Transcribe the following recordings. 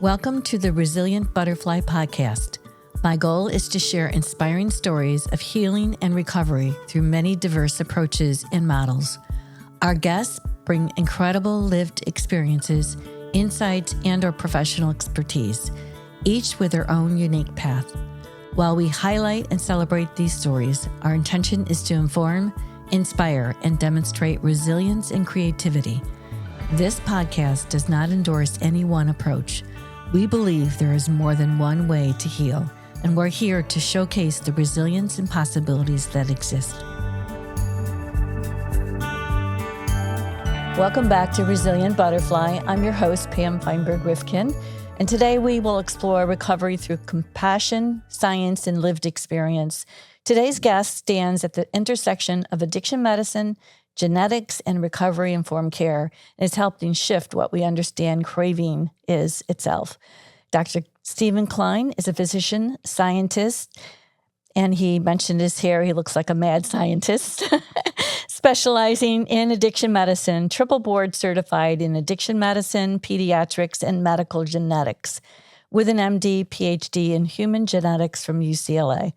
Welcome to the Resilient Butterfly Podcast. My goal is to share inspiring stories of healing and recovery through many diverse approaches and models. Our guests bring incredible lived experiences, insights, and/or professional expertise, each with their own unique path. While we highlight and celebrate these stories, our intention is to inform, inspire, and demonstrate resilience and creativity. This podcast does not endorse any one approach. We believe there is more than one way to heal, and we're here to showcase the resilience and possibilities that exist. Welcome back to Resilient Butterfly. I'm your host, Pam Feinberg-Rifkin, and today we will explore recovery through compassion, science, and lived experience. Today's guest stands at the intersection of addiction medicine, genetics, and recovery-informed care, and is helping shift what we understand craving is itself. Dr. Stephen Klein is a physician, scientist, and he mentioned his hair. He looks like a mad scientist, specializing in addiction medicine, triple board certified in addiction medicine, pediatrics, and medical genetics, with an MD, PhD in human genetics from UCLA.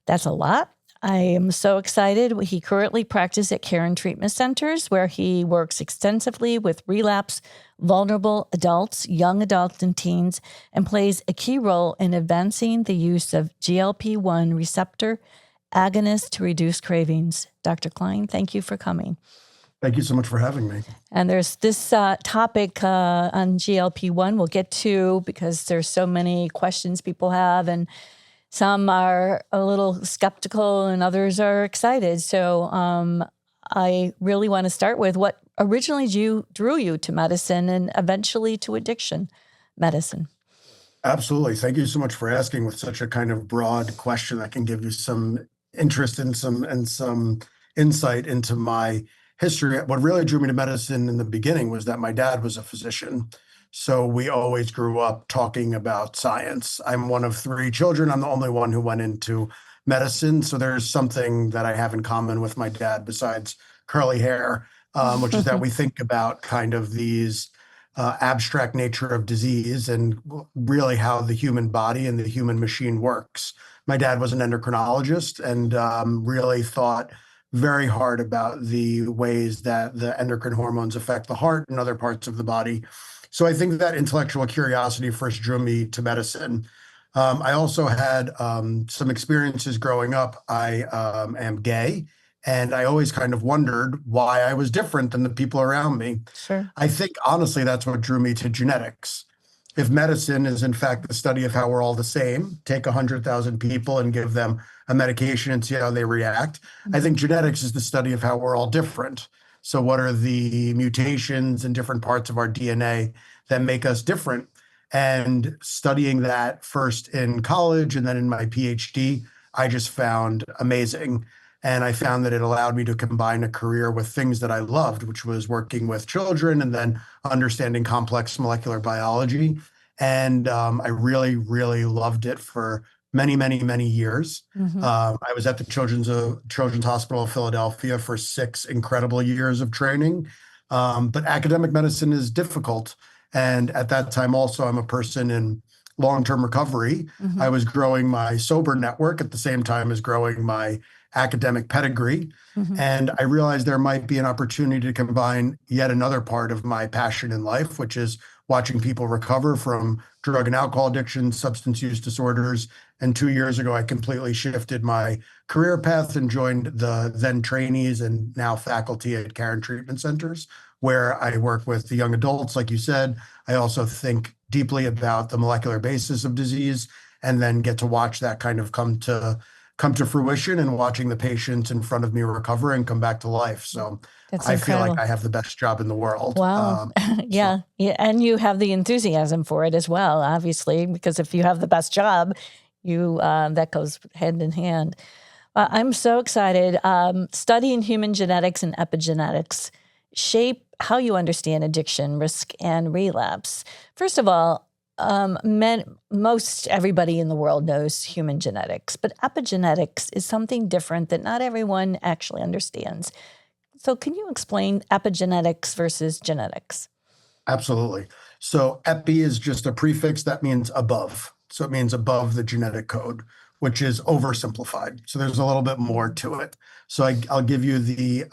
That's a lot. I am so excited. He currently practices at care and treatment centers where he works extensively with relapse, vulnerable adults, young adults, and teens, and plays a key role in advancing the use of GLP-1 receptor agonists to reduce cravings. Dr. Klein, thank you for coming. Thank you so much for having me. And there's this topic on GLP-1 we'll get to because there's so many questions people have, and some are a little skeptical and others are excited. So I really want to start with what originally drew you to medicine and eventually to addiction medicine. Absolutely. Thank you so much for asking with such a kind of broad question that can give you some interest and some insight into my history. What really drew me to medicine in the beginning was that my dad was a physician. So we always grew up talking about science. I'm one of three children. I'm the only one who went into medicine. So there's something that I have in common with my dad besides curly hair, which is that we think about kind of these abstract nature of disease and really how the human body and the human machine works. My dad was an endocrinologist and really thought very hard about the ways that the endocrine hormones affect the heart and other parts of the body. So I think that intellectual curiosity first drew me to medicine. I also had some experiences growing up. I am gay, and I always kind of wondered why I was different than the people around me. Sure. I think, honestly, that's what drew me to genetics. If medicine is, in fact, the study of how we're all the same, take 100,000 people and give them a medication and see how they react. I think genetics is the study of how we're all different. So what are the mutations in different parts of our DNA that make us different? And studying that first in college and then in my PhD, I just found amazing. And I found that it allowed me to combine a career with things that I loved, which was working with children and then understanding complex molecular biology. And I really, really loved it for many, many, many years. Mm-hmm. I was at the Children's Hospital of Philadelphia for 6 incredible years of training. But academic medicine is difficult. And at that time also, I'm a person in long-term recovery. Mm-hmm. I was growing my sober network at the same time as growing my academic pedigree. Mm-hmm. And I realized there might be an opportunity to combine yet another part of my passion in life, which is watching people recover from drug and alcohol addiction, substance use disorders. And 2 years ago, I completely shifted my career path and joined the then trainees and now faculty at care and treatment centers, where I work with the young adults, like you said. I also think deeply about the molecular basis of disease and then get to watch that kind of come to fruition and watching the patients in front of me recover and come back to life. So That's I incredible. feel like I have the best job in the world. Wow. Yeah. And you have the enthusiasm for it as well, obviously, because if you have the best job, you that goes hand in hand. I'm so excited. Studying human genetics and epigenetics shape how you understand addiction, risk, and relapse. First of all, most everybody in the world knows human genetics, but epigenetics is something different that not everyone actually understands. So can you explain epigenetics versus genetics? Absolutely. So epi is just a prefix that means above. So it means above the genetic code, which is oversimplified. So there's a little bit more to it. So I'll give you the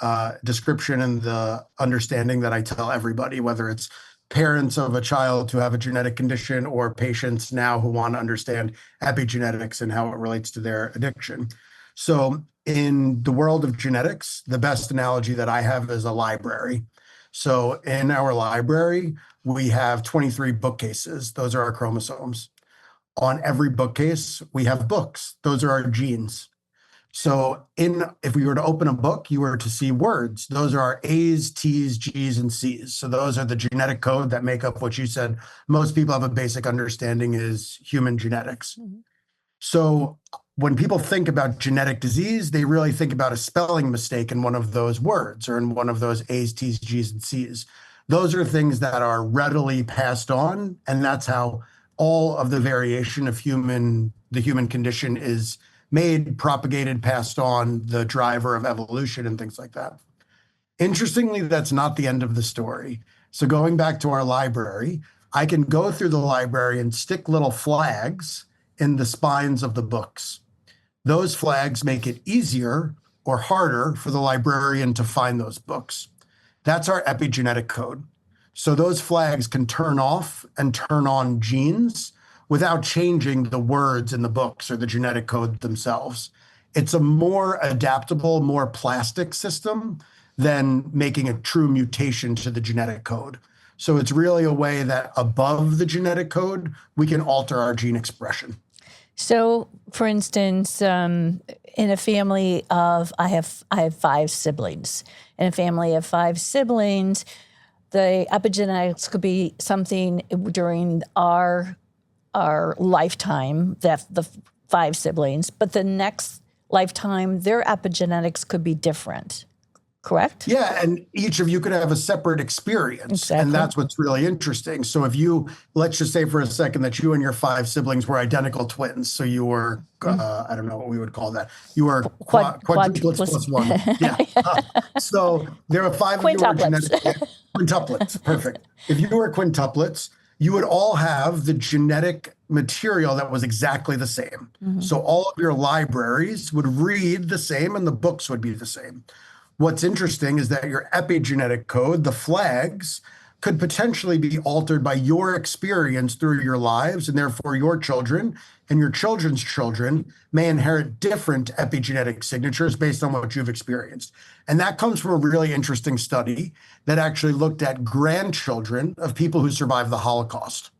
description and the understanding that I tell everybody, whether it's parents of a child who have a genetic condition or patients now who want to understand epigenetics and how it relates to their addiction. So in the world of genetics, the best analogy that I have is a library. So in our library, we have 23 bookcases. Those are our chromosomes. On every bookcase, we have books. Those are our genes. So if we were to open a book, you were to see words. Those are our A's, T's, G's, and C's. So those are the genetic code that make up what you said. Most people have a basic understanding is human genetics. So when people think about genetic disease, they really think about a spelling mistake in one of those words or in one of those A's, T's, G's, and C's. Those are things that are readily passed on, and that's how all of the variation of the human condition is made, propagated, passed on, the driver of evolution and things like that. Interestingly, that's not the end of the story. So going back to our library, I can go through the library and stick little flags in the spines of the books. Those flags make it easier or harder for the librarian to find those books. That's our epigenetic code. So those flags can turn off and turn on genes without changing the words in the books or the genetic code themselves. It's a more adaptable, more plastic system than making a true mutation to the genetic code. So it's really a way that above the genetic code, we can alter our gene expression. So, for instance, in a family of, I have 5 siblings. In a family of 5 siblings, the epigenetics could be something during our lifetime, that the 5 siblings, but the next lifetime, their epigenetics could be different. Correct? Yeah, and each of you could have a separate experience. Exactly. And that's what's really interesting. So if let's just say for a second that you and your 5 siblings were identical twins. So you were, I don't know what we would call that. You were quadruplets plus 1. Yeah. So there are 5 of you were genetic quintuplets. Perfect. If you were quintuplets, you would all have the genetic material that was exactly the same. So all of your libraries would read the same and the books would be the same. What's interesting is that your epigenetic code, the flags, could potentially be altered by your experience through your lives, and therefore your children and your children's children may inherit different epigenetic signatures based on what you've experienced. And that comes from a really interesting study that actually looked at grandchildren of people who survived the Holocaust.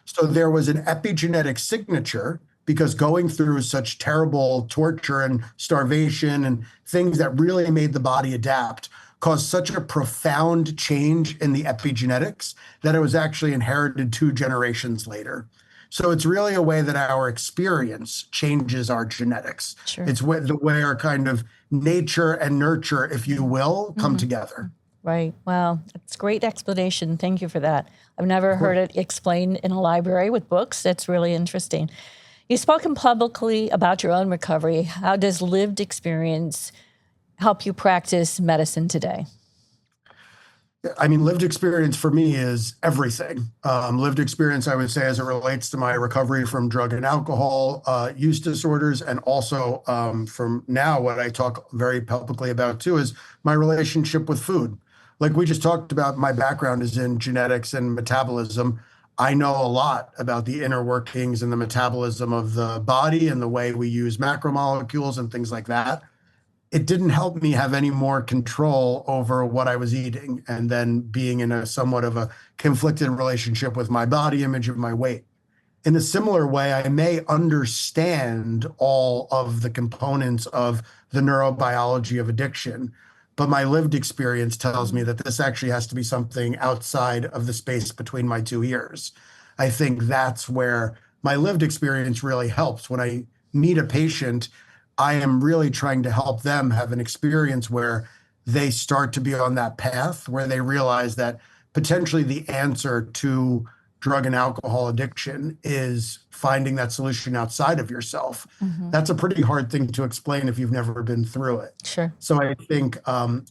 So there was an epigenetic signature because going through such terrible torture and starvation and things that really made the body adapt caused such a profound change in the epigenetics that it was actually inherited 2 generations later. So it's really a way that our experience changes our genetics. Sure. It's the way our kind of nature and nurture, if you will, come together. Right. Wow. That's a great explanation. Thank you for that. I've never heard it explained in a library with books. That's really interesting. You've spoken publicly about your own recovery. How does lived experience help you practice medicine today? I mean, lived experience for me is everything. Lived experience, I would say, as it relates to my recovery from drug and alcohol use disorders, and also from now, what I talk very publicly about too is my relationship with food. Like we just talked about, my background is in genetics and metabolism. I know a lot about the inner workings and the metabolism of the body and the way we use macromolecules and things like that. It didn't help me have any more control over what I was eating and then being in a somewhat of a conflicted relationship with my body image and my weight. In a similar way, I may understand all of the components of the neurobiology of addiction, but my lived experience tells me that this actually has to be something outside of the space between my 2 ears. I think that's where my lived experience really helps. When I meet a patient, I am really trying to help them have an experience where they start to be on that path, where they realize that potentially the answer to drug and alcohol addiction is finding that solution outside of yourself. That's a pretty hard thing to explain if you've never been through it. Sure. So I think,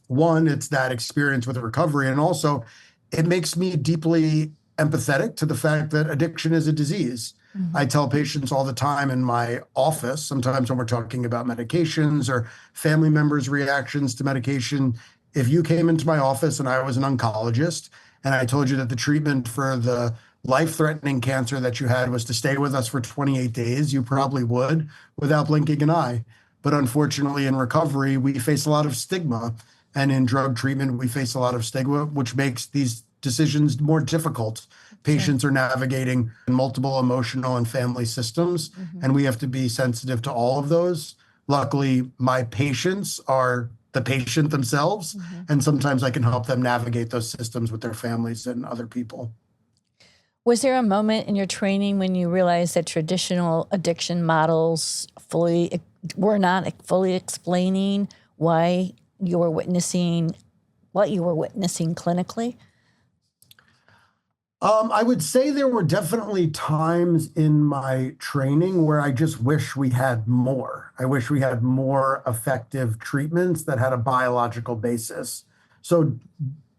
one, it's that experience with recovery, and also it makes me deeply empathetic to the fact that addiction is a disease. I tell patients all the time in my office, sometimes when we're talking about medications or family members' reactions to medication, if you came into my office and I was an oncologist and I told you that the treatment for the life-threatening cancer that you had was to stay with us for 28 days, you probably would without blinking an eye. But unfortunately, in recovery, we face a lot of stigma. And in drug treatment, we face a lot of stigma, which makes these decisions more difficult. Patients are navigating multiple emotional and family systems, and we have to be sensitive to all of those. Luckily, my patients are the patient themselves, and sometimes I can help them navigate those systems with their families and other people. Was there a moment in your training when you realized that traditional addiction models were not fully explaining why you were witnessing what you were witnessing clinically? I would say there were definitely times in my training where I just wish we had more. I wish we had more effective treatments that had a biological basis. So,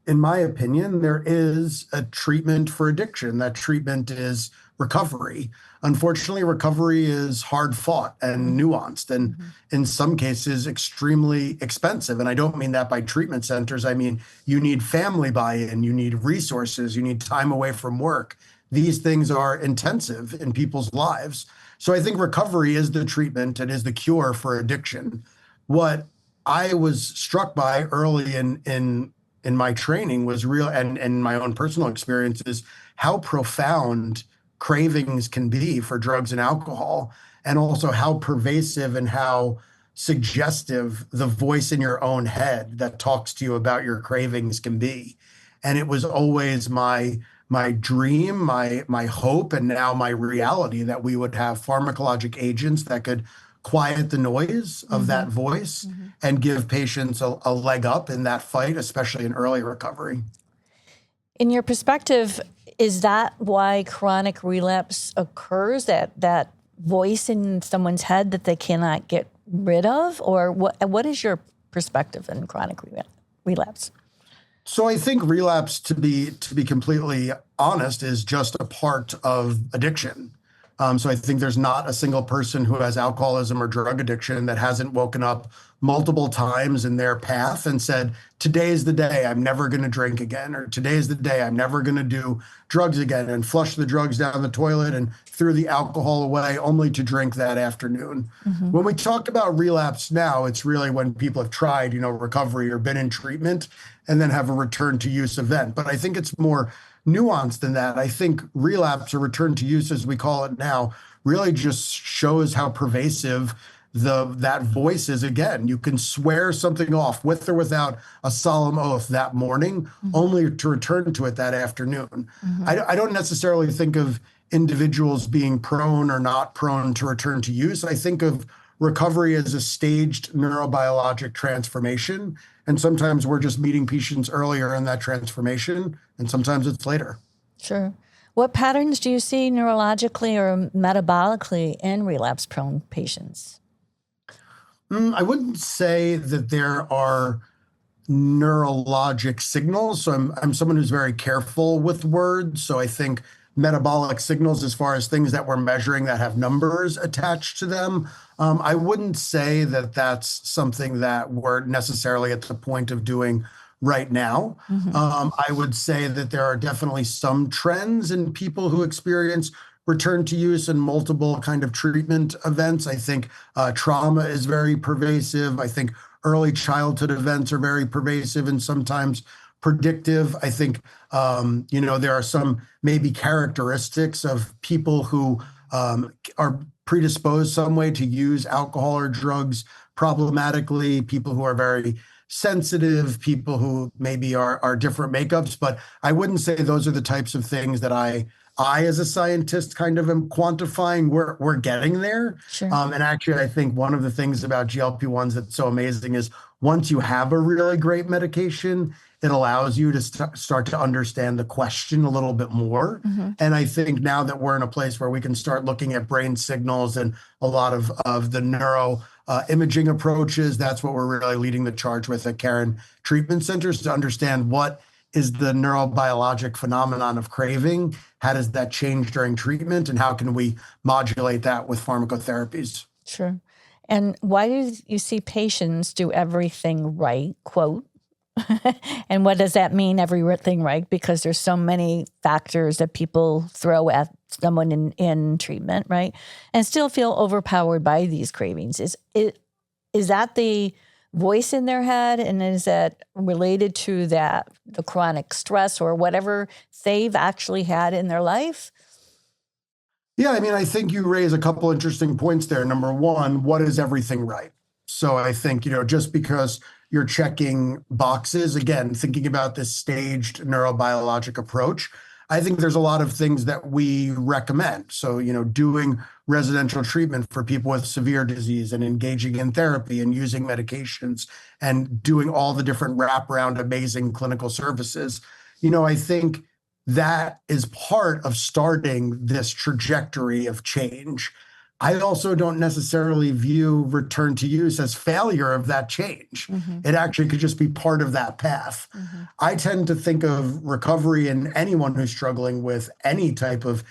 in my opinion, there is a treatment for addiction. That treatment is recovery. Unfortunately, recovery is hard fought and nuanced, and in some cases, extremely expensive. And I don't mean that by treatment centers. I mean, you need family buy-in, you need resources, you need time away from work. These things are intensive in people's lives. So I think recovery is the treatment and is the cure for addiction. What I was struck by early in my training was real, and my own personal experiences, how profound cravings can be for drugs and alcohol, and also how pervasive and how suggestive the voice in your own head that talks to you about your cravings can be. And it was always my dream, my hope, and now my reality that we would have pharmacologic agents that could quiet the noise of that voice and give patients a leg up in that fight, especially in early recovery. In your perspective, is that why chronic relapse occurs, that voice in someone's head that they cannot get rid of? Or what is your perspective in chronic relapse? So I think relapse, to be completely honest, is just a part of addiction. So I think there's not a single person who has alcoholism or drug addiction that hasn't woken up multiple times in their path and said, today's the day I'm never going to drink again, or today's the day I'm never going to do drugs again, and flush the drugs down the toilet and threw the alcohol away only to drink that afternoon. When we talk about relapse now, it's really when people have tried, recovery or been in treatment and then have a return to use event. But I think it's more nuanced than that. I think relapse, or return to use as we call it now, really just shows how pervasive that voice is. Again, you can swear something off with or without a solemn oath that morning, only to return to it that afternoon. I don't necessarily think of individuals being prone or not prone to return to use. I think of recovery as a staged neurobiologic transformation. And sometimes we're just meeting patients earlier in that transformation, and sometimes it's later. Sure. What patterns do you see neurologically or metabolically in relapse-prone patients? I wouldn't say that there are neurologic signals. So I'm someone who's very careful with words. So I think metabolic signals, as far as things that we're measuring that have numbers attached to them, I wouldn't say that that's something that we're necessarily at the point of doing right now. I would say that there are definitely some trends in people who experience return to use and multiple kind of treatment events. I think trauma is very pervasive. I think early childhood events are very pervasive and sometimes predictive. I think, there are some maybe characteristics of people who are predisposed some way to use alcohol or drugs problematically, people who are very sensitive, people who maybe are different makeups. But I wouldn't say those are the types of things that I as a scientist kind of am quantifying. We're getting there. Sure. And actually, I think one of the things about GLP-1s that's so amazing is once you have a really great medication, it allows you to start to understand the question a little bit more. And I think now that we're in a place where we can start looking at brain signals and a lot of the neuro imaging approaches, that's what we're really leading the charge with at Karen Treatment Centers, to understand what is the neurobiologic phenomenon of craving? How does that change during treatment? And how can we modulate that with pharmacotherapies? Sure. And why do you see patients do everything right, quote? And what does that mean, everything right? Because there's so many factors that people throw at someone in treatment, right? And still feel overpowered by these cravings. Is that the voice in their head? And is that related to the chronic stress or whatever they've actually had in their life? Yeah, I mean, I think you raise a couple interesting points there. Number one, what is everything right? So I think, just because you're checking boxes, again, thinking about this staged neurobiologic approach, I think there's a lot of things that we recommend. So, doing residential treatment for people with severe disease and engaging in therapy and using medications and doing all the different wraparound amazing clinical services. I think that is part of starting this trajectory of change. I also don't necessarily view return to use as failure of that change. Mm-hmm. It actually could just be part of that path. Mm-hmm. I tend to think of recovery in anyone who's struggling with any type of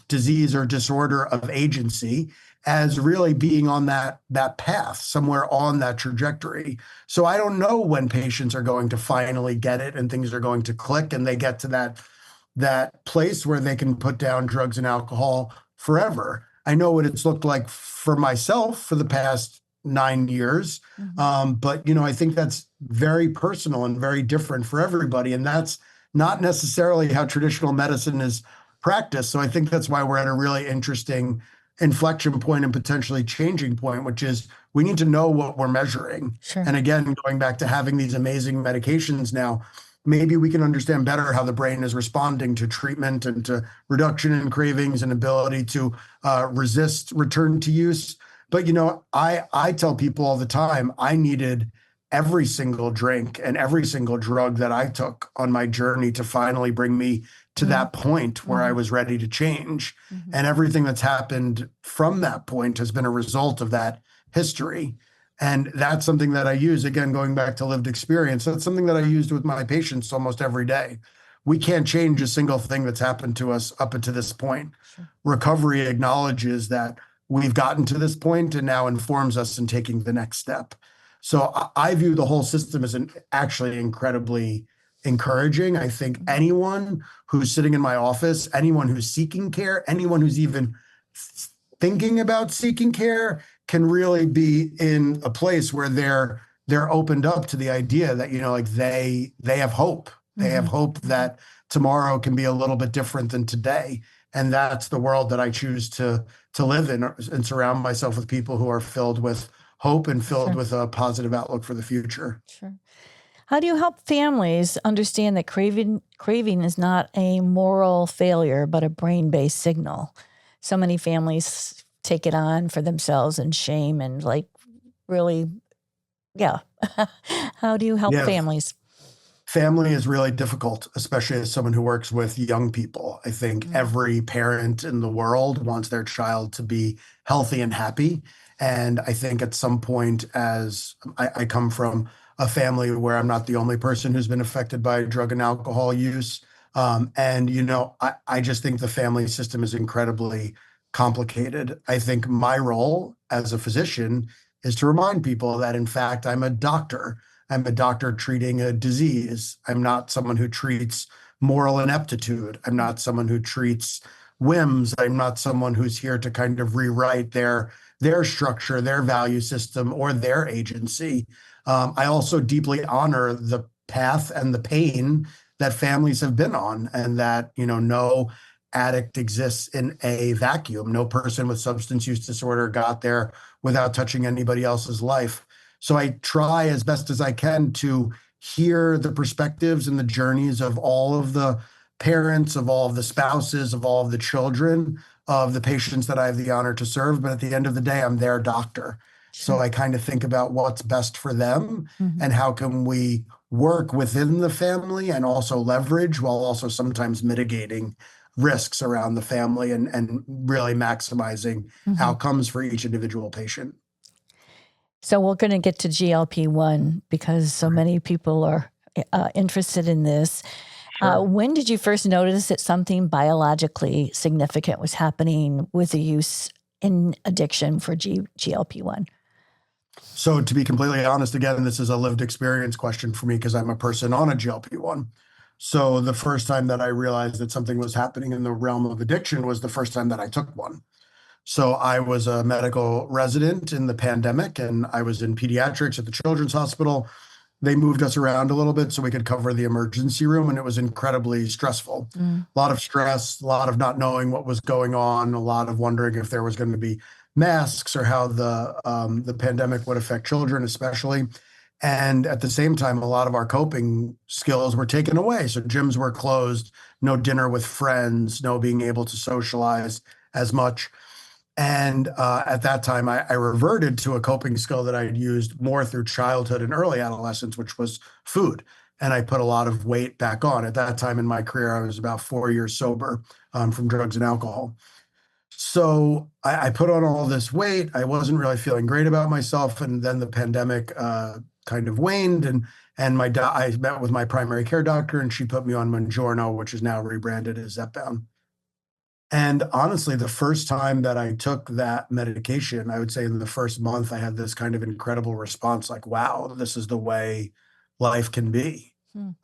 disease or disorder of agency as really being on that path, somewhere on that trajectory. So I don't know when patients are going to finally get it and things are going to click and they get to that place where they can put down drugs and alcohol forever. I know what it's looked like for myself for the past 9 years. Mm-hmm. But, I think that's very personal and very different for everybody. And that's not necessarily how traditional medicine is practiced. So I think that's why we're at a really interesting inflection point and potentially changing point, which is we need to know what we're measuring. Sure. And again, going back to having these amazing medications now, maybe we can understand better how the brain is responding to treatment and to reduction in cravings and ability to resist return to use. But, I tell people all the time, I needed every single drink and every single drug that I took on my journey to finally bring me to Mm-hmm. that point where I was ready to change. Mm-hmm. And everything that's happened from that point has been a result of that history. And that's something that I use, again, going back to lived experience. That's something that I used with my patients almost every day. We can't change a single thing that's happened to us up until this point. Sure. Recovery acknowledges that we've gotten to this point and now informs us in taking the next step. So I view the whole system as actually incredibly encouraging. I think anyone who's sitting in my office, anyone who's seeking care, anyone who's even thinking about seeking care can really be in a place where they're opened up to the idea that, they have hope. They have hope that tomorrow can be a little bit different than today. And that's the world that I choose to live in and surround myself with people who are filled with hope and filled with a positive outlook for the future. Sure. How do you help families understand that craving is not a moral failure, but a brain-based signal? So many families take it on for themselves and shame and really, yeah. How do you help families? Family is really difficult, especially as someone who works with young people. I think every parent in the world wants their child to be healthy and happy. And I think at some point, as I come from a family where I'm not the only person who's been affected by drug and alcohol use. I just think the family system is incredibly complicated. I think my role as a physician is to remind people that, in fact, I'm a doctor. I'm a doctor treating a disease. I'm not someone who treats moral ineptitude. I'm not someone who treats whims. I'm not someone who's here to kind of rewrite their structure, their value system, or their agency. I also deeply honor the path and the pain that families have been on, and that, no addict exists in a vacuum. No person with substance use disorder got there without touching anybody else's life. So I try as best as I can to hear the perspectives and the journeys of all of the parents, of all of the spouses, of all of the children, of the patients that I have the honor to serve. But at the end of the day, I'm their doctor. So I kind of think about what's best for them and how can we work within the family and also leverage while also sometimes mitigating risks around the family and really maximizing outcomes for each individual patient. So we're going to get to GLP-1 because so many people are interested in this. Sure. When did you first notice that something biologically significant was happening with the use in addiction for GLP-1? So to be completely honest, again, this is a lived experience question for me because I'm a person on a GLP-1. So the first time that I realized that something was happening in the realm of addiction was the first time that I took one. So I was a medical resident in the pandemic, and I was in pediatrics at the Children's Hospital. They moved us around a little bit so we could cover the emergency room, and it was incredibly stressful. A lot of stress, a lot of not knowing what was going on, a lot of wondering if there was going to be masks or how the pandemic would affect children, especially. And at the same time, a lot of our coping skills were taken away. So gyms were closed, no dinner with friends, no being able to socialize as much. And at that time, I reverted to a coping skill that I had used more through childhood and early adolescence, which was food. And I put a lot of weight back on. At that time in my career, I was about 4 years sober from drugs and alcohol. So I put on all this weight. I wasn't really feeling great about myself. And then the pandemic kind of waned. And I met with my primary care doctor, and she put me on Mounjaro, which is now rebranded as Zepbound. And honestly, the first time that I took that medication, I would say in the first month, I had this kind of incredible response like, wow, this is the way life can be.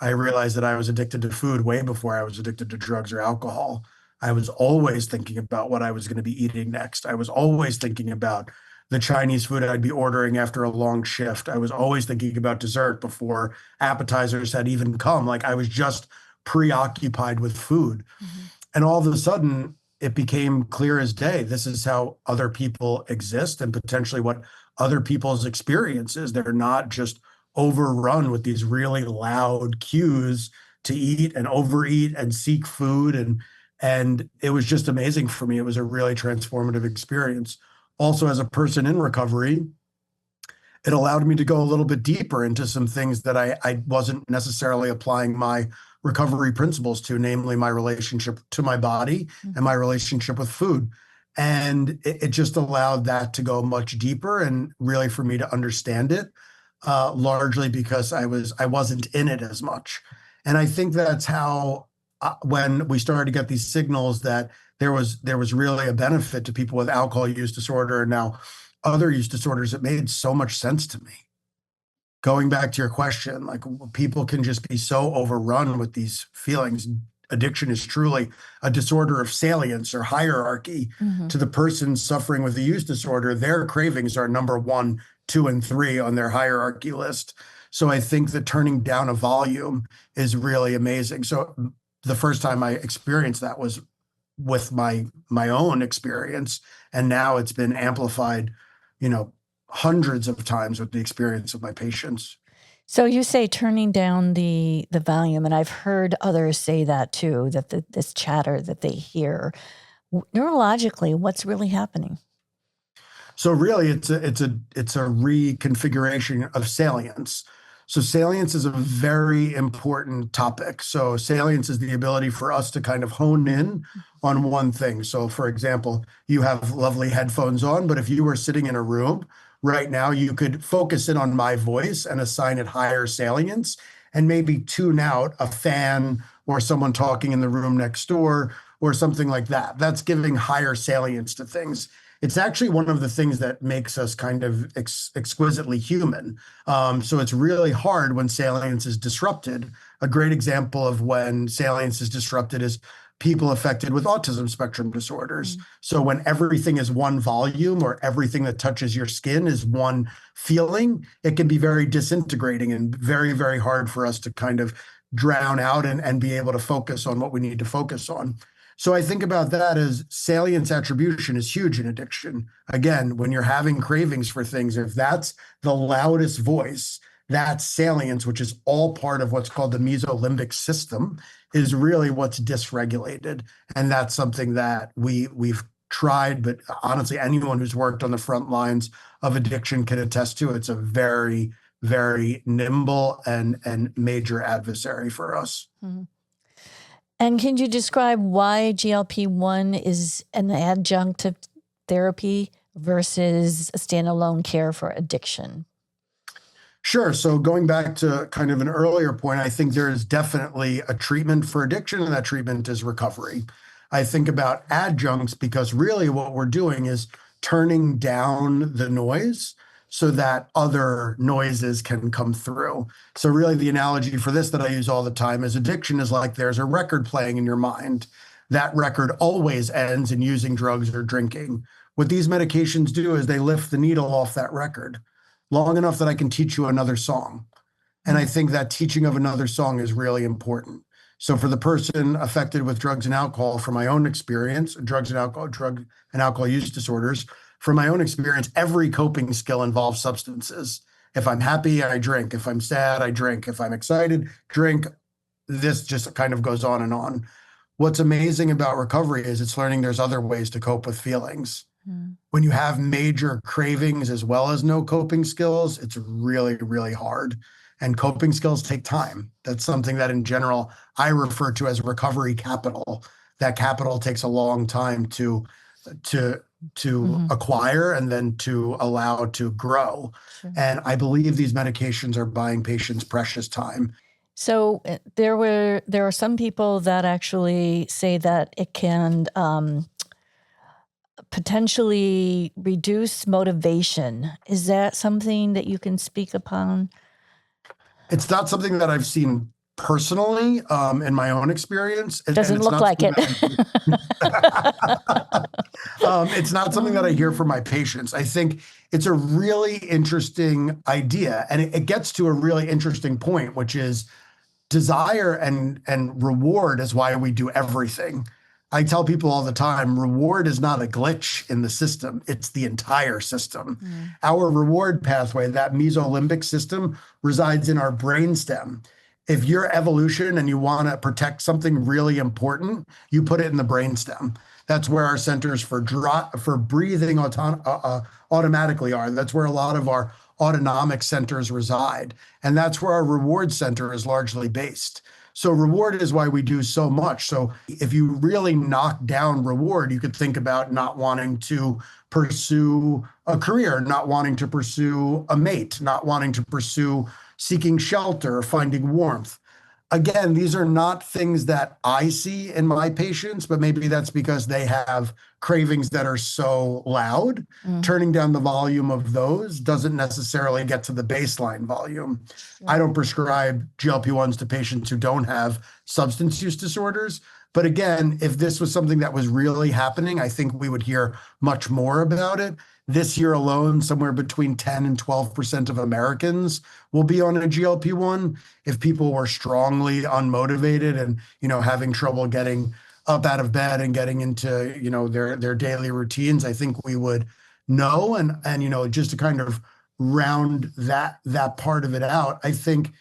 I realized that I was addicted to food way before I was addicted to drugs or alcohol. I was always thinking about what I was going to be eating next. I was always thinking about the Chinese food I'd be ordering after a long shift. I was always thinking about dessert before appetizers had even come. Like I was just preoccupied with food. And all of a sudden, it became clear as day. This is how other people exist and potentially what other people's experience is. They're not just overrun with these really loud cues to eat and overeat and seek food. And it was just amazing for me. It was a really transformative experience. Also, as a person in recovery, it allowed me to go a little bit deeper into some things that I wasn't necessarily applying my recovery principles to, namely my relationship to my body and my relationship with food. And it just allowed that to go much deeper and really for me to understand it, largely because I wasn't in it as much. And I think that's how when we started to get these signals that there was really a benefit to people with alcohol use disorder and now other use disorders, it made so much sense to me. Going back to your question, like people can just be so overrun with these feelings. Addiction is truly a disorder of salience or hierarchy. To the person suffering with a use disorder. Their cravings are number 1, 2, and 3 on their hierarchy list. So I think that turning down a volume is really amazing. So the first time I experienced that was with my own experience, and now it's been amplified, hundreds of times with the experience of my patients. So you say turning down the volume, and I've heard others say that too, that this chatter that they hear. Neurologically, what's really happening? So really, it's a reconfiguration of salience. So salience is a very important topic. So salience is the ability for us to kind of hone in on one thing. So for example, you have lovely headphones on, but if you were sitting in a room right now, you could focus in on my voice and assign it higher salience and maybe tune out a fan or someone talking in the room next door or something like that. That's giving higher salience to things. It's actually one of the things that makes us kind of exquisitely human. So it's really hard when salience is disrupted. A great example of when salience is disrupted is people affected with autism spectrum disorders. So when everything is one volume or everything that touches your skin is one feeling, it can be very disintegrating and very, very hard for us to kind of drown out and be able to focus on what we need to focus on. So I think about that as salience attribution is huge in addiction. Again, when you're having cravings for things, if that's the loudest voice, that salience, which is all part of what's called the mesolimbic system, is really what's dysregulated. And that's something that we've tried, but honestly, anyone who's worked on the front lines of addiction can attest to. It's a very, very nimble and major adversary for us. And can you describe why GLP-1 is an adjunctive therapy versus a standalone care for addiction? Sure. So going back to kind of an earlier point, I think there is definitely a treatment for addiction, and that treatment is recovery. I think about adjuncts because really what we're doing is turning down the noise so that other noises can come through. So really the analogy for this that I use all the time is addiction is like there's a record playing in your mind. That record always ends in using drugs or drinking. What these medications do is they lift the needle off that record long enough that I can teach you another song. And I think that teaching of another song is really important. So for the person affected with drugs and alcohol, from my own experience, drug and alcohol use disorders, from my own experience, every coping skill involves substances. If I'm happy, I drink. If I'm sad, I drink. If I'm excited, drink. This just kind of goes on and on. What's amazing about recovery is it's learning there's other ways to cope with feelings. When you have major cravings as well as no coping skills, it's really, really hard. And coping skills take time. That's something that in general I refer to as recovery capital. That capital takes a long time to acquire and then to allow to grow. Sure. And I believe these medications are buying patients precious time. So there are some people that actually say that it can potentially reduce motivation. Is that something that you can speak upon? It's not something that I've seen personally in my own experience. Doesn't look like it. It's not something that I hear from my patients. I think it's a really interesting idea, and it gets to a really interesting point, which is desire and reward is why we do everything. I tell people all the time, reward is not a glitch in the system. It's the entire system. Our reward pathway, that mesolimbic system, resides in our brainstem. If you're evolution and you want to protect something really important, you put it in the brainstem. That's where our centers for breathing automatically are. That's where a lot of our autonomic centers reside. And that's where our reward center is largely based. So reward is why we do so much. So if you really knock down reward, you could think about not wanting to pursue a career, not wanting to pursue a mate, not wanting to pursue seeking shelter, finding warmth. Again, these are not things that I see in my patients, but maybe that's because they have cravings that are so loud. Turning down the volume of those doesn't necessarily get to the baseline volume. I don't prescribe GLP-1s to patients who don't have substance use disorders. But again, if this was something that was really happening, I think we would hear much more about it. This year alone, somewhere between 10 and 12% of Americans will be on a GLP-1. If people were strongly unmotivated and, having trouble getting up out of bed and getting into, their daily routines, I think we would know. And just to kind of round that part of it out, I think,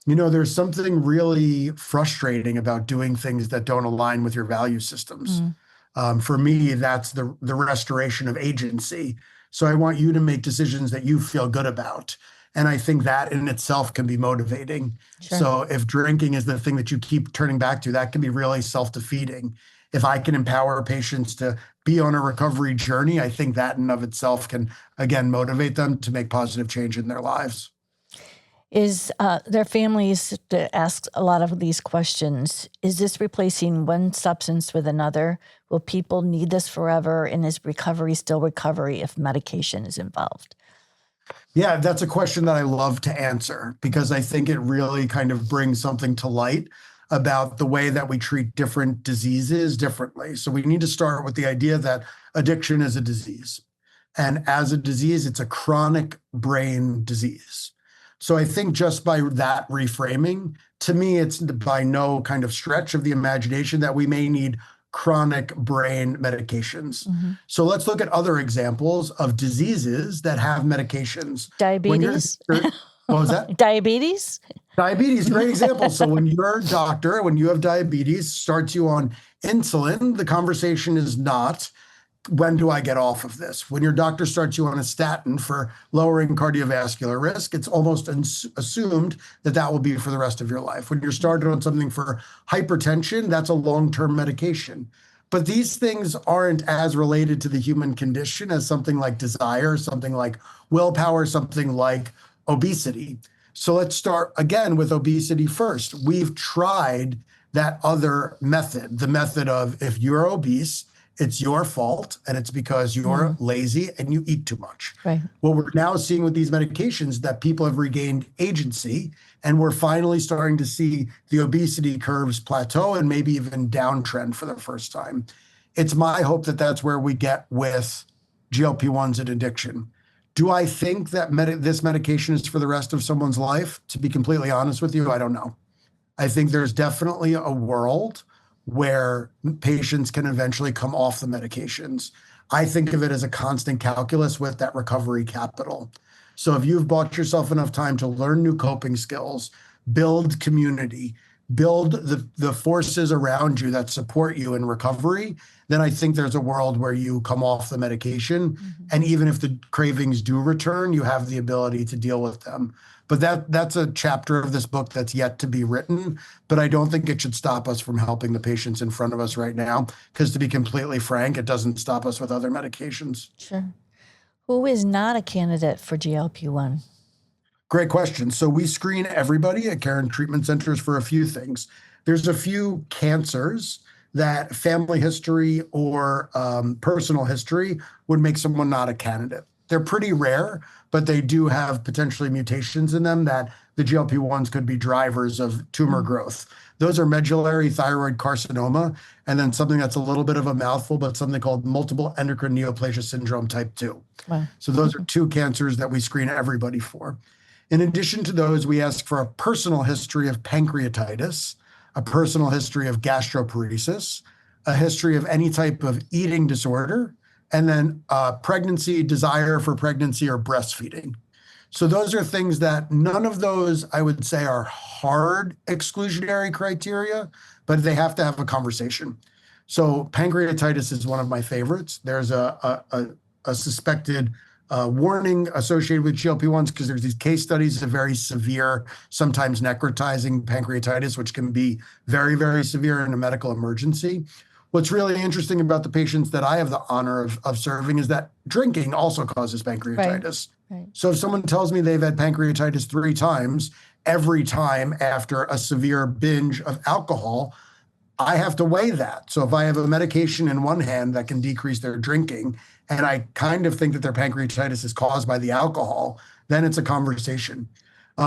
there's something really frustrating about doing things that don't align with your value systems. For me, that's the restoration of agency. So I want you to make decisions that you feel good about. And I think that in itself can be motivating. Sure. So if drinking is the thing that you keep turning back to, that can be really self-defeating. If I can empower patients to be on a recovery journey, I think that in of itself can, again, motivate them to make positive change in their lives. Is their families to ask a lot of these questions? Is this replacing one substance with another? Will people need this forever? And is recovery still recovery if medication is involved? Yeah, that's a question that I love to answer because I think it really kind of brings something to light about the way that we treat different diseases differently. So we need to start with the idea that addiction is a disease. And as a disease, it's a chronic brain disease. So I think just by that reframing, to me, it's by no kind of stretch of the imagination that we may need chronic brain medications. So let's look at other examples of diseases that have medications. Diabetes? What was that? Diabetes? Diabetes, great example. So when your doctor, when you have diabetes, starts you on insulin, the conversation is not, when do I get off of this? When your doctor starts you on a statin for lowering cardiovascular risk, it's almost assumed that that will be for the rest of your life. When you're started on something for hypertension, that's a long-term medication. But these things aren't as related to the human condition as something like desire, something like willpower, something like obesity. So let's start again with obesity first. We've tried that other method, the method of if you're obese, it's your fault and it's because you're lazy and you eat too much. Right. What we're now seeing with these medications that people have regained agency, and we're finally starting to see the obesity curves plateau and maybe even downtrend for the first time. It's my hope that that's where we get with GLP-1s and addiction. Do I think that this medication is for the rest of someone's life? To be completely honest with you, I don't know. I think there's definitely a world where patients can eventually come off the medications. I think of it as a constant calculus with that recovery capital. So if you've bought yourself enough time to learn new coping skills, build community, build the forces around you that support you in recovery, then I think there's a world where you come off the medication. And even if the cravings do return, you have the ability to deal with them. But that's a chapter of this book that's yet to be written. But I don't think it should stop us from helping the patients in front of us right now, because to be completely frank, it doesn't stop us with other medications. Sure. Who is not a candidate for GLP-1? Great question. So we screen everybody at Care and Treatment Centers for a few things. There's a few cancers that family history or personal history would make someone not a candidate. They're pretty rare, but they do have potentially mutations in them that the GLP-1s could be drivers of tumor growth. Those are medullary thyroid carcinoma, and then something that's a little bit of a mouthful, but something called multiple endocrine neoplasia syndrome type 2. Wow. So those are two cancers that we screen everybody for. In addition to those, we ask for a personal history of pancreatitis, a personal history of gastroparesis, a history of any type of eating disorder, and then pregnancy, desire for pregnancy, or breastfeeding. So those are things that none of those, I would say, are hard exclusionary criteria, but they have to have a conversation. So pancreatitis is one of my favorites. There's a suspected warning associated with GLP-1s because there's these case studies of very severe, sometimes necrotizing pancreatitis, which can be very, very severe in a medical emergency. What's really interesting about the patients that I have the honor of serving is that drinking also causes pancreatitis. Right. So if someone tells me they've had pancreatitis 3 times, every time after a severe binge of alcohol, I have to weigh that. So if I have a medication in one hand that can decrease their drinking, and I kind of think that their pancreatitis is caused by the alcohol, then it's a conversation.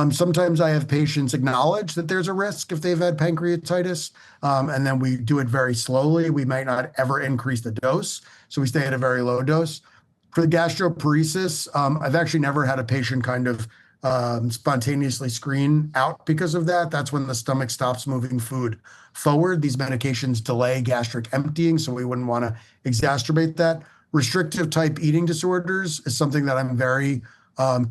Sometimes I have patients acknowledge that there's a risk if they've had pancreatitis, and then we do it very slowly. We might not ever increase the dose, so we stay at a very low dose. For the gastroparesis, I've actually never had a patient kind of spontaneously screen out because of that. That's when the stomach stops moving food forward. These medications delay gastric emptying, so we wouldn't want to exacerbate that. Restrictive type eating disorders is something that I'm very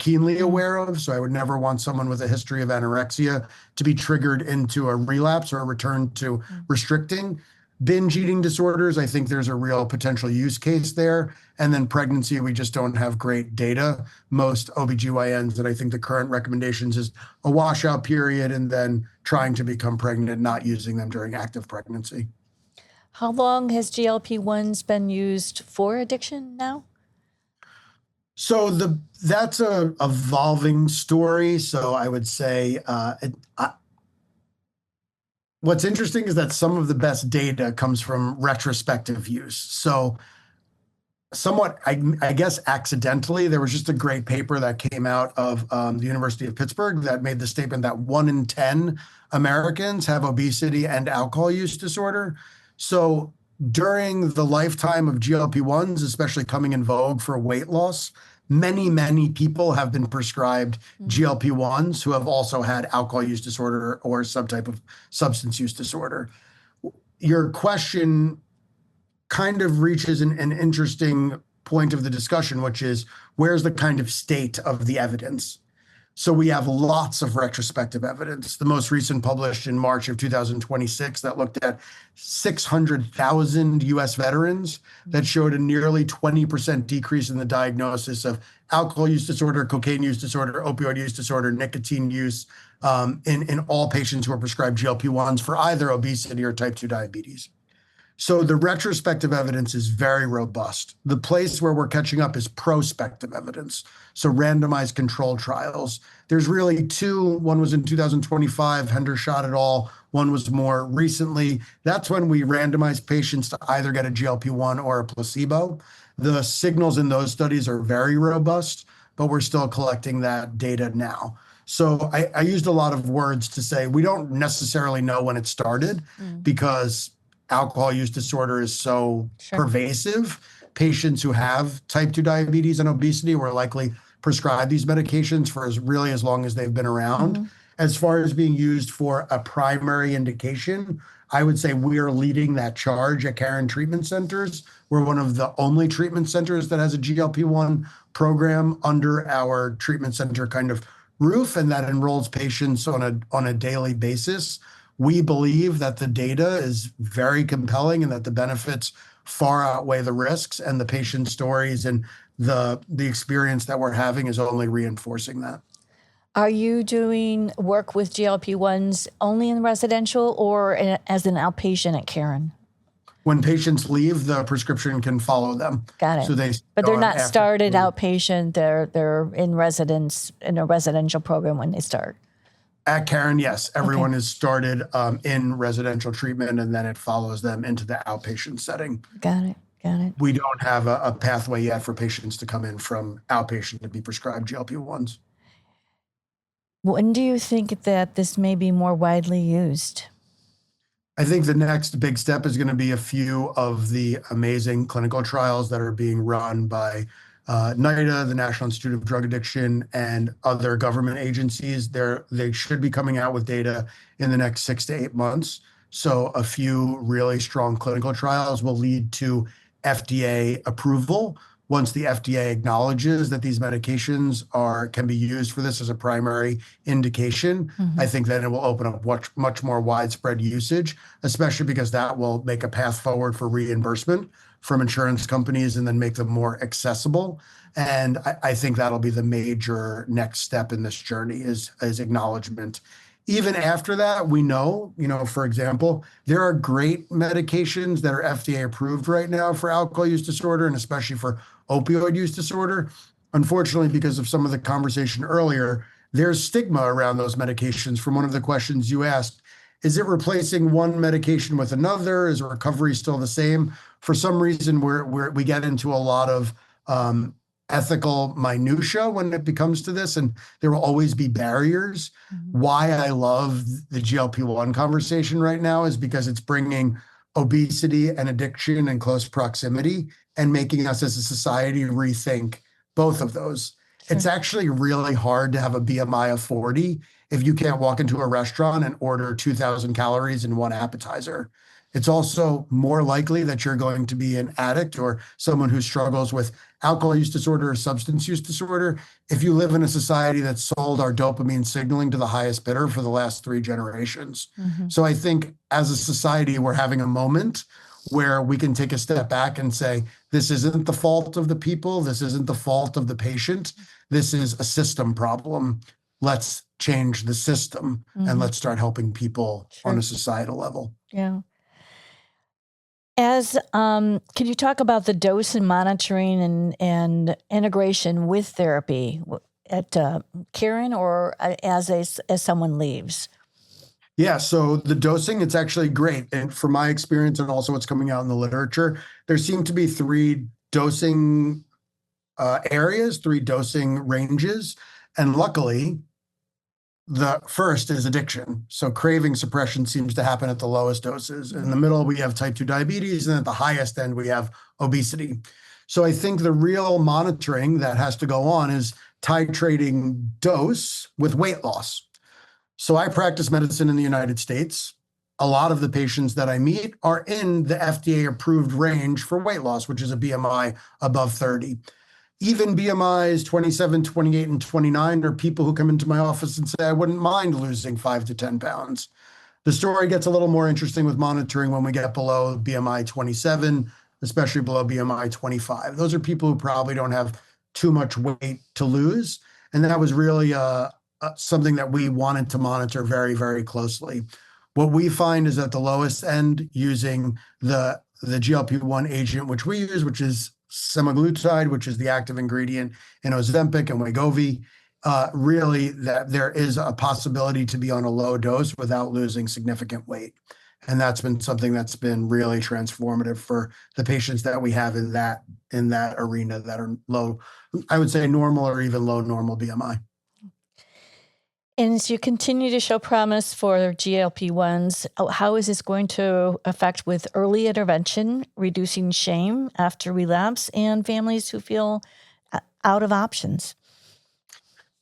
keenly aware of. So I would never want someone with a history of anorexia to be triggered into a relapse or a return to restricting. Binge eating disorders, I think there's a real potential use case there. And then pregnancy, we just don't have great data. Most OBGYNs, that I think the current recommendations is a washout period and then trying to become pregnant, not using them during active pregnancy. How long has GLP-1s been used for addiction now? So that's a evolving story. So I would say what's interesting is that some of the best data comes from retrospective use. So somewhat, I guess, accidentally, there was just a great paper that came out of the University of Pittsburgh that made the statement that 1 in 10 Americans have obesity and alcohol use disorder. So during the lifetime of GLP-1s, especially coming in vogue for weight loss, many, many people have been prescribed GLP-1s who have also had alcohol use disorder or some type of substance use disorder. Your question kind of reaches an interesting point of the discussion, which is where's the kind of state of the evidence? So we have lots of retrospective evidence. The most recent published in March of 2026 that looked at 600,000 US veterans that showed a nearly 20% decrease in the diagnosis of alcohol use disorder, cocaine use disorder, opioid use disorder, nicotine use in all patients who are prescribed GLP-1s for either obesity or type 2 diabetes. So the retrospective evidence is very robust. The place where we're catching up is prospective evidence. So randomized controlled trials. There's really two. One was in 2025, Hendershot et al. One was more recently. That's when we randomized patients to either get a GLP-1 or a placebo. The signals in those studies are very robust, but we're still collecting that data now. So I used a lot of words to say we don't necessarily know when it started because alcohol use disorder is so pervasive. Patients who have type 2 diabetes and obesity were likely prescribed these medications for as long as they've been around. As far as being used for a primary indication, I would say we are leading that charge at Karen Treatment Centers. We're one of the only treatment centers that has a GLP-1 program under our treatment center kind of roof, and that enrolls patients on a daily basis. We believe that the data is very compelling and that the benefits far outweigh the risks, and the patient stories and the experience that we're having is only reinforcing that. Are you doing work with GLP-1s only in residential or as an outpatient at Karen? When patients leave, the prescription can follow them. Got it. So but they're not started outpatient. They're in residence in a residential program when they start. At Karen, yes, everyone is started in residential treatment, and then it follows them into the outpatient setting. Got it. We don't have a pathway yet for patients to come in from outpatient to be prescribed GLP-1s. When do you think that this may be more widely used? I think the next big step is going to be a few of the amazing clinical trials that are being run by NIDA, the National Institute of Drug Addiction, and other government agencies. They should be coming out with data in the next 6 to 8 months. So a few really strong clinical trials will lead to FDA approval. Once the FDA acknowledges that these medications can be used for this as a primary indication, I think then it will open up much more widespread usage, especially because that will make a path forward for reimbursement from insurance companies and then make them more accessible. And I think that'll be the major next step in this journey is acknowledgement. Even after that, we know, for example, there are great medications that are FDA approved right now for alcohol use disorder and especially for opioid use disorder. Unfortunately, because of some of the conversation earlier, there's stigma around those medications. From one of the questions you asked, is it replacing one medication with another? Is recovery still the same? For some reason, we get into a lot of ethical minutia when it comes to this, and there will always be barriers. Why I love the GLP-1 conversation right now is because it's bringing obesity and addiction in close proximity and making us as a society rethink both of those. It's actually really hard to have a BMI of 40 if you can't walk into a restaurant and order 2,000 calories in one appetizer. It's also more likely that you're going to be an addict or someone who struggles with alcohol use disorder or substance use disorder if you live in a society that sold our dopamine signaling to the highest bidder for the last 3 generations. So I think as a society, we're having a moment where we can take a step back and say, this isn't the fault of the people. This isn't the fault of the patient. This is a system problem. Let's change the system and let's start helping people on a societal level. Yeah. Can you talk about the dose and monitoring and integration with therapy at Karen or as someone leaves? Yeah, so the dosing, it's actually great. And from my experience and also what's coming out in the literature, there seem to be 3 dosing areas, 3 dosing ranges. And luckily, the first is addiction. So craving suppression seems to happen at the lowest doses. In the middle, we have type 2 diabetes, and at the highest end, we have obesity. So I think the real monitoring that has to go on is titrating dose with weight loss. So I practice medicine in the United States. A lot of the patients that I meet are in the FDA-approved range for weight loss, which is a BMI above 30. Even BMIs 27, 28, and 29 are people who come into my office and say, I wouldn't mind losing 5 to 10 pounds. The story gets a little more interesting with monitoring when we get below BMI 27, especially below BMI 25. Those are people who probably don't have too much weight to lose. And that was really something that we wanted to monitor very, very closely. What we find is at the lowest end, using the the GLP-1 agent, which we use, which is semaglutide, which is the active ingredient in Ozempic and Wegovy, really that there is a possibility to be on a low dose without losing significant weight. And that's been something that's been really transformative for the patients that we have in that arena that are low, I would say normal or even low normal BMI. And as you continue to show promise for GLP-1s, how is this going to affect with early intervention, reducing shame after relapse, and families who feel out of options?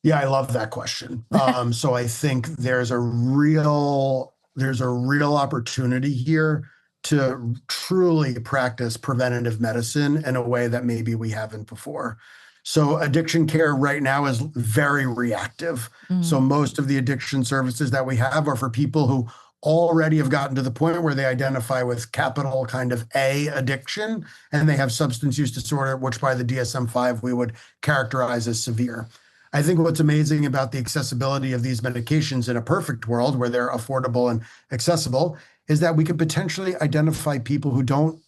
Yeah, I love that question. So I think there's a real opportunity here to truly practice preventative medicine in a way that maybe we haven't before. So addiction care right now is very reactive. So most of the addiction services that we have are for people who already have gotten to the point where they identify with capital kind of A addiction, and they have substance use disorder, which by the DSM-5 we would characterize as severe. I think what's amazing about the accessibility of these medications in a perfect world where they're affordable and accessible is that we could potentially identify people who don't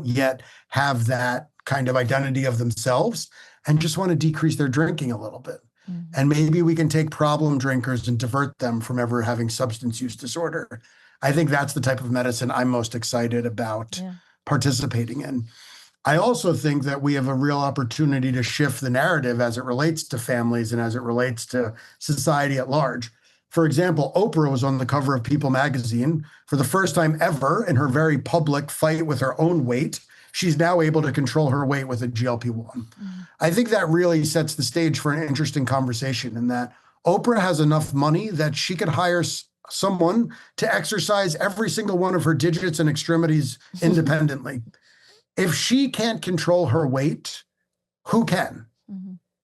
yet have that kind of identity of themselves and just want to decrease their drinking a little bit. And maybe we can take problem drinkers and divert them from ever having substance use disorder. I think that's the type of medicine I'm most excited about participating in. I also think that we have a real opportunity to shift the narrative as it relates to families and as it relates to society at large. For example, Oprah was on the cover of People magazine for the first time ever in her very public fight with her own weight. She's now able to control her weight with a GLP-1. I think that really sets the stage for an interesting conversation in that Oprah has enough money that she could hire someone to exercise every single one of her digits and extremities independently. If she can't control her weight, who can?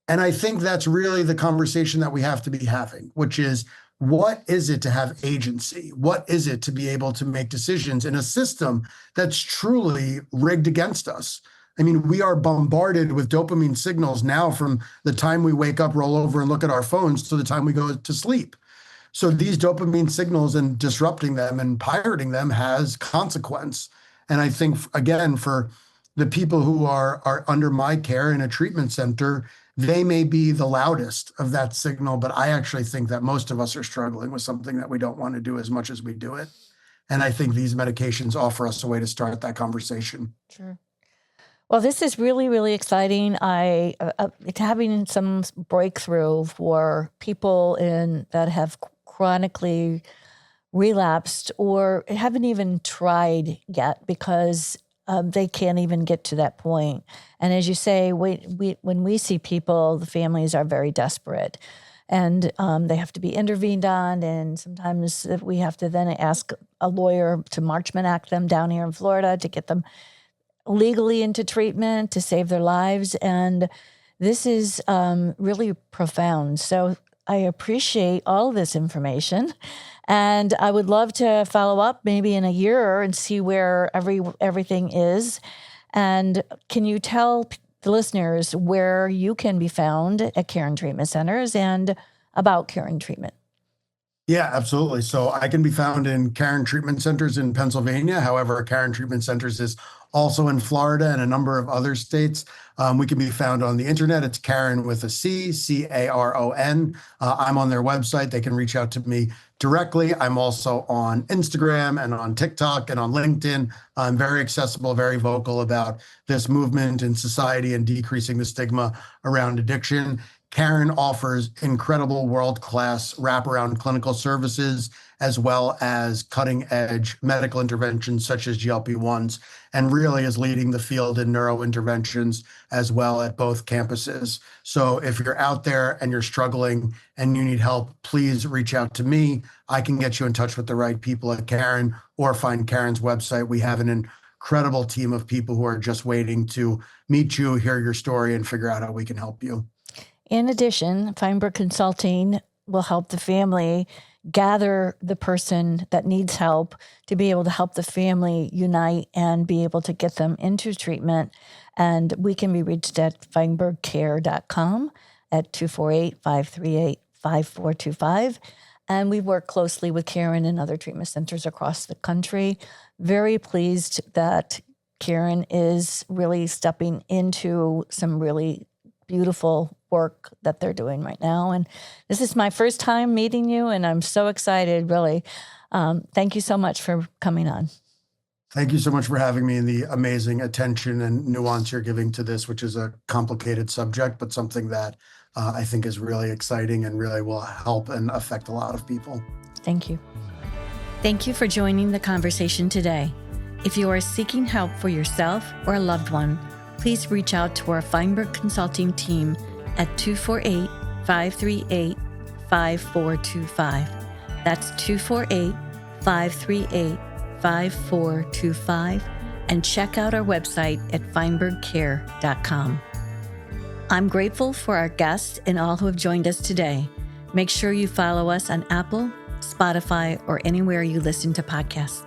And I think that's really the conversation that we have to be having, which is, what is it to have agency? What is it to be able to make decisions in a system that's truly rigged against us? I mean, we are bombarded with dopamine signals now from the time we wake up, roll over and look at our phones to the time we go to sleep. So these dopamine signals and disrupting them and pirating them has consequence. And I think, again, for the people who are under my care in a treatment center, they may be the loudest of that signal, but I actually think that most of us are struggling with something that we don't want to do as much as we do it. And I think these medications offer us a way to start that conversation. Sure. Well, this is really, really exciting. It's having some breakthrough for people that have chronically relapsed or haven't even tried yet because they can't even get to that point. And as you say, when we see people, the families are very desperate and they have to be intervened on. And sometimes we have to then ask a lawyer to Marchman Act them down here in Florida to get them legally into treatment to save their lives. And this is really profound. So I appreciate all this information. And I would love to follow up maybe in a year and see where everything is. And can you tell the listeners where you can be found at Caring Treatment Centers and about Caring Treatment? Yeah, absolutely. So I can be found in Caring Treatment Centers in Pennsylvania. However, Caring Treatment Centers is also in Florida and a number of other states. We can be found on the internet. It's Caron with a C, C-A-R-O-N. I'm on their website. They can reach out to me directly. I'm also on Instagram and on TikTok and on LinkedIn. I'm very accessible, very vocal about this movement in society and decreasing the stigma around addiction. Caron offers incredible world-class wraparound clinical services, as well as cutting-edge medical interventions such as GLP-1s, and really is leading the field in neurointerventions as well at both campuses. So if you're out there and you're struggling and you need help, please reach out to me. I can get you in touch with the right people at Caron or find Caron's website. We have an incredible team of people who are just waiting to meet you, hear your story, and figure out how we can help you. In addition, Feinberg Consulting will help the family gather the person that needs help to be able to help the family unite and be able to get them into treatment. And we can be reached at feinbergcare.com at 248-538-5425. And we work closely with Karen and other treatment centers across the country. Very pleased that Karen is really stepping into some really beautiful work that they're doing right now. And this is my first time meeting you, and I'm so excited, really. Thank you so much for coming on. Thank you so much for having me and the amazing attention and nuance you're giving to this, which is a complicated subject, but something that I think is really exciting and really will help and affect a lot of people. Thank you. Thank you for joining the conversation today. If you are seeking help for yourself or a loved one, please reach out to our Feinberg Consulting team at 248-538-5425. That's 248-538-5425, and check out our website at feinbergcare.com. I'm grateful for our guests and all who have joined us today. Make sure you follow us on Apple, Spotify, or anywhere you listen to podcasts.